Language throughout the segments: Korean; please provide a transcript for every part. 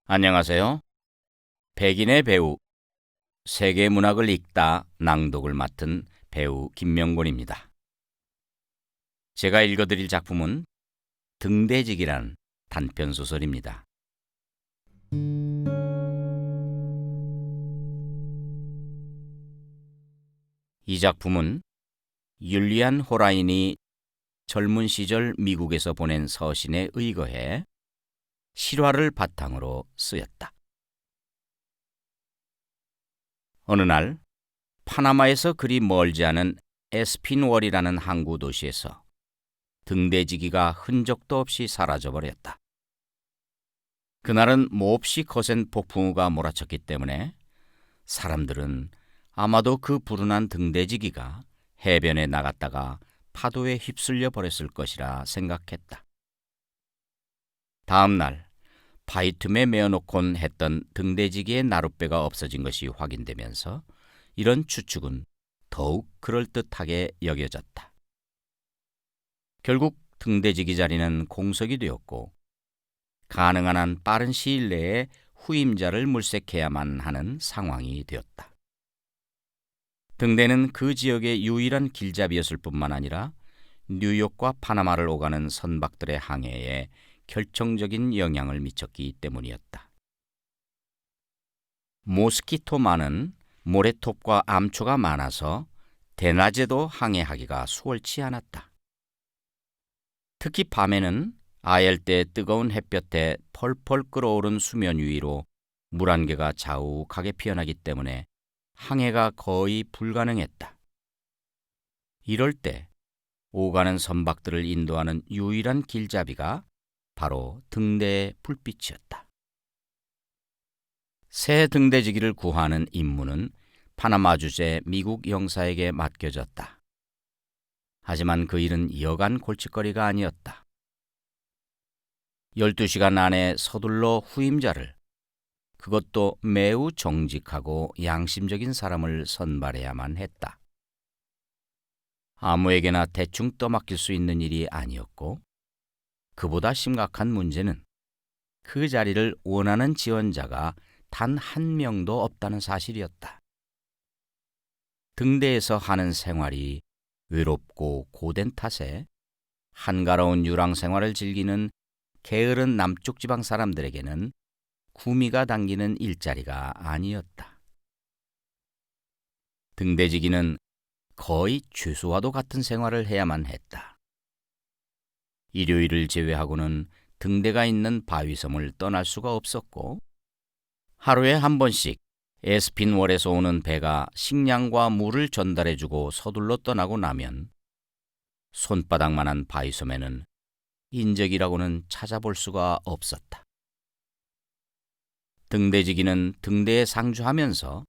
안녕하세요. 백인의 배우, 세계 문학을 읽다 낭독을 맡은 배우 김명곤입니다. 제가 읽어드릴 작품은 등대직이란 단편 소설입니다. 이 작품은 율리안 호라인이 젊은 시절 미국에서 보낸 서신에 의거해 실화를 바탕으로 쓰였다. 어느 날 파나마에서 그리 멀지 않은 에스핀월이라는 항구 도시에서 등대지기가 흔적도 없이 사라져버렸다. 그날은 몹시 거센 폭풍우가 몰아쳤기 때문에 사람들은 아마도 그 불운한 등대지기가 해변에 나갔다가 파도에 휩쓸려 버렸을 것이라 생각했다. 다음 날 바위 틈에 메어놓곤 했던 등대지기의 나룻배가 없어진 것이 확인되면서 이런 추측은 더욱 그럴듯하게 여겨졌다. 결국 등대지기 자리는 공석이 되었고 가능한 한 빠른 시일 내에 후임자를 물색해야만 하는 상황이 되었다. 등대는 그 지역의 유일한 길잡이였을 뿐만 아니라 뉴욕과 파나마를 오가는 선박들의 항해에 결정적인 영향을 미쳤기 때문이었다. 모스키토만은 모래톱과 암초가 많아서 대낮에도 항해하기가 수월치 않았다. 특히 밤에는 아열대 뜨거운 햇볕에 펄펄 끓어오른 수면 위로 물안개가 자욱하게 피어나기 때문에 항해가 거의 불가능했다. 이럴 때 오가는 선박들을 인도하는 유일한 길잡이가 바로 등대의 불빛이었다. 새 등대지기를 구하는 임무는 파나마 주재 미국 영사에게 맡겨졌다. 하지만 그 일은 여간 골칫거리가 아니었다. 12시간 안에 서둘러 후임자를, 그것도 매우 정직하고 양심적인 사람을 선발해야만 했다. 아무에게나 대충 떠맡길 수 있는 일이 아니었고, 그보다 심각한 문제는 그 자리를 원하는 지원자가 단 한 명도 없다는 사실이었다. 등대에서 하는 생활이 외롭고 고된 탓에 한가로운 유랑 생활을 즐기는 게으른 남쪽 지방 사람들에게는 구미가 당기는 일자리가 아니었다. 등대지기는 거의 죄수와도 같은 생활을 해야만 했다. 일요일을 제외하고는 등대가 있는 바위섬을 떠날 수가 없었고, 하루에 한 번씩 에스핀월에서 오는 배가 식량과 물을 전달해주고 서둘러 떠나고 나면 손바닥만한 바위섬에는 인적이라고는 찾아볼 수가 없었다. 등대지기는 등대에 상주하면서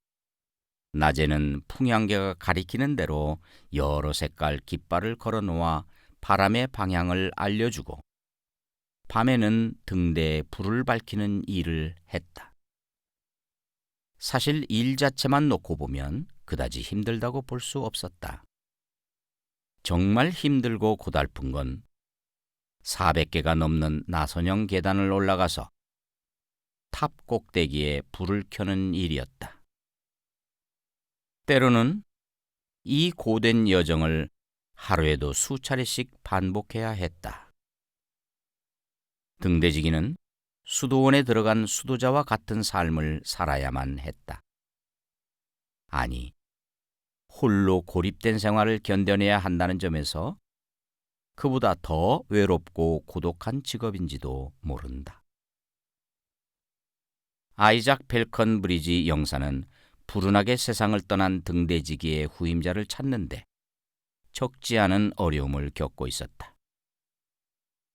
낮에는 풍향계가 가리키는 대로 여러 색깔 깃발을 걸어놓아 바람의 방향을 알려주고 밤에는 등대에 불을 밝히는 일을 했다. 사실 일 자체만 놓고 보면 그다지 힘들다고 볼 수 없었다. 정말 힘들고 고달픈 건 400개가 넘는 나선형 계단을 올라가서 탑 꼭대기에 불을 켜는 일이었다. 때로는 이 고된 여정을 하루에도 수차례씩 반복해야 했다. 등대지기는 수도원에 들어간 수도자와 같은 삶을 살아야만 했다. 아니, 홀로 고립된 생활을 견뎌내야 한다는 점에서 그보다 더 외롭고 고독한 직업인지도 모른다. 아이작 펠컨 브리지 영사는 불운하게 세상을 떠난 등대지기의 후임자를 찾는데 적지 않은 어려움을 겪고 있었다.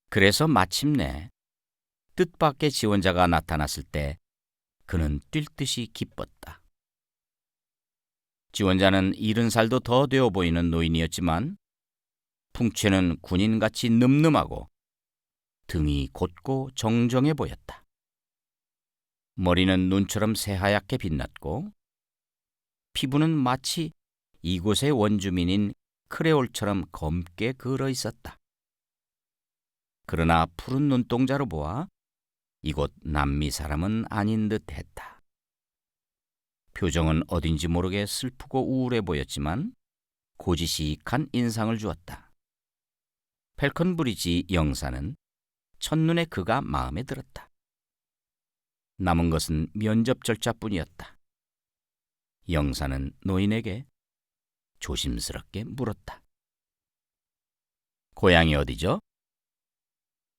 그래서 마침내 뜻밖의 지원자가 나타났을 때 그는 뛸 듯이 기뻤다. 지원자는 70살도 더 되어 보이는 노인이었지만 풍채는 군인같이 늠름하고 등이 곧고 정정해 보였다. 머리는 눈처럼 새하얗게 빛났고 피부는 마치 이곳의 원주민인 크레올처럼 검게 그을어 있었다. 그러나 푸른 눈동자로 보아 이곳 남미 사람은 아닌 듯 했다. 표정은 어딘지 모르게 슬프고 우울해 보였지만 고지식한 인상을 주었다. 펠컨 브리지 영사는 첫눈에 그가 마음에 들었다. 남은 것은 면접 절차뿐이었다. 영사는 노인에게 조심스럽게 물었다. 고향이 어디죠?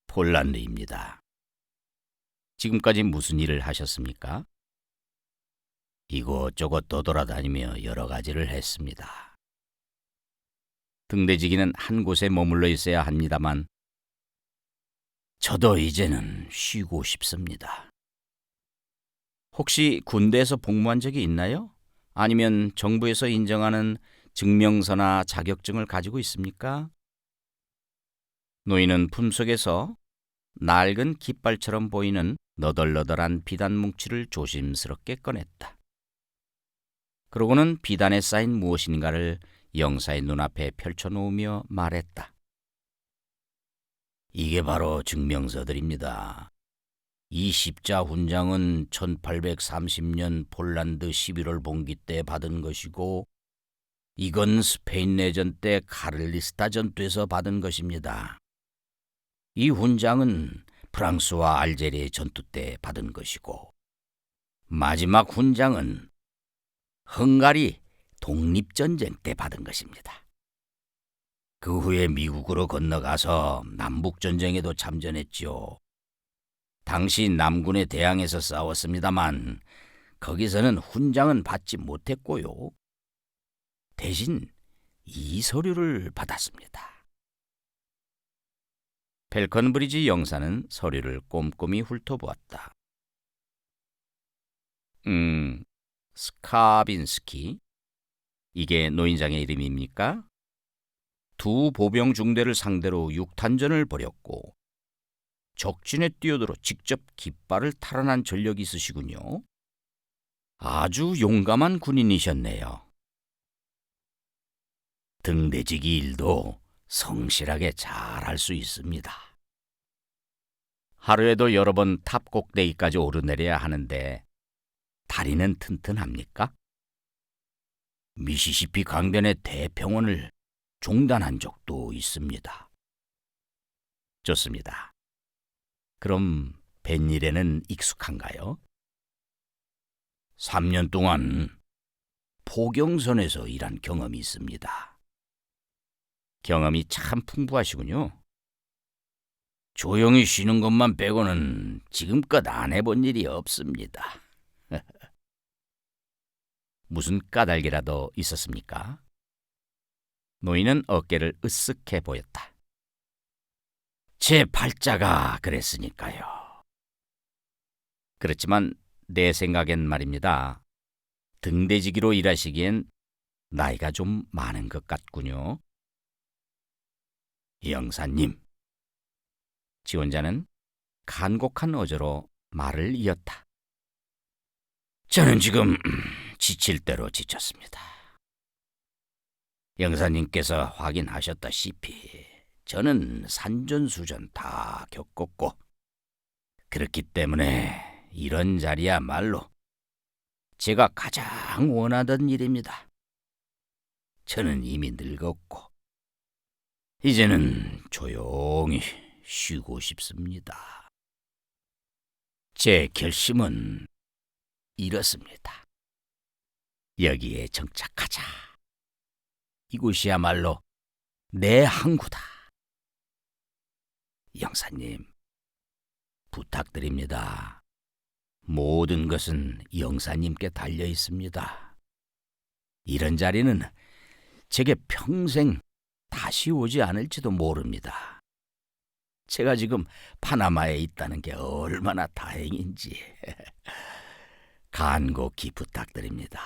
폴란드입니다. 지금까지 무슨 일을 하셨습니까? 이곳저곳 떠돌아다니며 여러 가지를 했습니다. 등대지기는 한 곳에 머물러 있어야 합니다만 저도 이제는 쉬고 싶습니다. 혹시 군대에서 복무한 적이 있나요? 아니면 정부에서 인정하는 증명서나 자격증을 가지고 있습니까? 노인은 품속에서 낡은 깃발처럼 보이는 너덜너덜한 비단 뭉치를 조심스럽게 꺼냈다. 그러고는 비단에 쌓인 무엇인가를 영사의 눈앞에 펼쳐놓으며 말했다. 이게 바로 증명서들입니다. 이 십자 훈장은 1830년 폴란드 11월 봉기 때 받은 것이고 이건 스페인 내전 때 카를리스타 전투에서 받은 것입니다. 이 훈장은 프랑스와 알제리의 전투 때 받은 것이고 마지막 훈장은 헝가리 독립전쟁 때 받은 것입니다. 그 후에 미국으로 건너가서 남북전쟁에도 참전했죠. 당시 남군에 대항해서 싸웠습니다만 거기서는 훈장은 받지 못했고요. 대신 이 서류를 받았습니다. 펠컨 브리지 영사는 서류를 꼼꼼히 훑어보았다. 스카빈스키? 이게 노인장의 이름입니까? 두 보병 중대를 상대로 6탄전을 벌였고 적진에 뛰어들어 직접 깃발을 탈환한 전력이 있으시군요. 아주 용감한 군인이셨네요. 등대지기 일도 성실하게 잘할 수 있습니다. 하루에도 여러 번 탑 꼭대기까지 오르내려야 하는데 다리는 튼튼합니까? 미시시피 강변의 대평원을 종단한 적도 있습니다. 좋습니다. 그럼 뱃일에는 익숙한가요? 3년 동안 포경선에서 일한 경험이 있습니다. 경험이 참 풍부하시군요. 조용히 쉬는 것만 빼고는 지금껏 안 해본 일이 없습니다. 무슨 까닭이라도 있었습니까? 노인은 어깨를 으쓱해 보였다. 제 팔자가 그랬으니까요. 그렇지만 내 생각엔 말입니다. 등대지기로 일하시기엔 나이가 좀 많은 것 같군요. 영사님. 지원자는 간곡한 어조로 말을 이었다. 저는 지금 지칠 대로 지쳤습니다. 영사님께서 확인하셨다시피 저는 산전수전 다 겪었고 그렇기 때문에 이런 자리야말로 제가 가장 원하던 일입니다. 저는 이미 늙었고 이제는 조용히 쉬고 싶습니다. 제 결심은 이렇습니다. 여기에 정착하자. 이곳이야말로 내 항구다. 영사님, 부탁드립니다. 모든 것은 영사님께 달려 있습니다. 이런 자리는 제게 평생 다시 오지 않을지도 모릅니다. 제가 지금 파나마에 있다는 게 얼마나 다행인지 간곡히 부탁드립니다.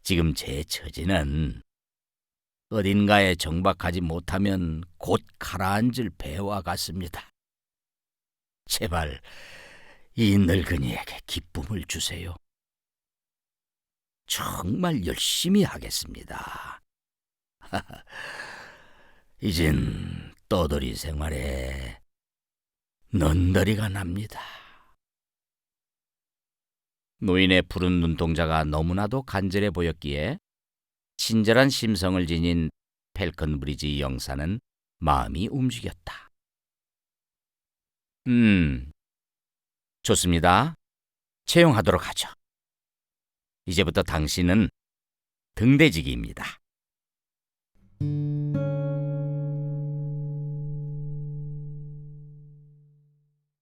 지금 제 처지는 어딘가에 정박하지 못하면 곧 가라앉을 배와 같습니다. 제발 이 늙은이에게 기쁨을 주세요. 정말 열심히 하겠습니다. 이젠 떠돌이 생활에 눈더리가 납니다. 노인의 푸른 눈동자가 너무나도 간절해 보였기에 친절한 심성을 지닌 펠컨 브리지 영사는 마음이 움직였다. 좋습니다. 채용하도록 하죠. 이제부터 당신은 등대직입니다.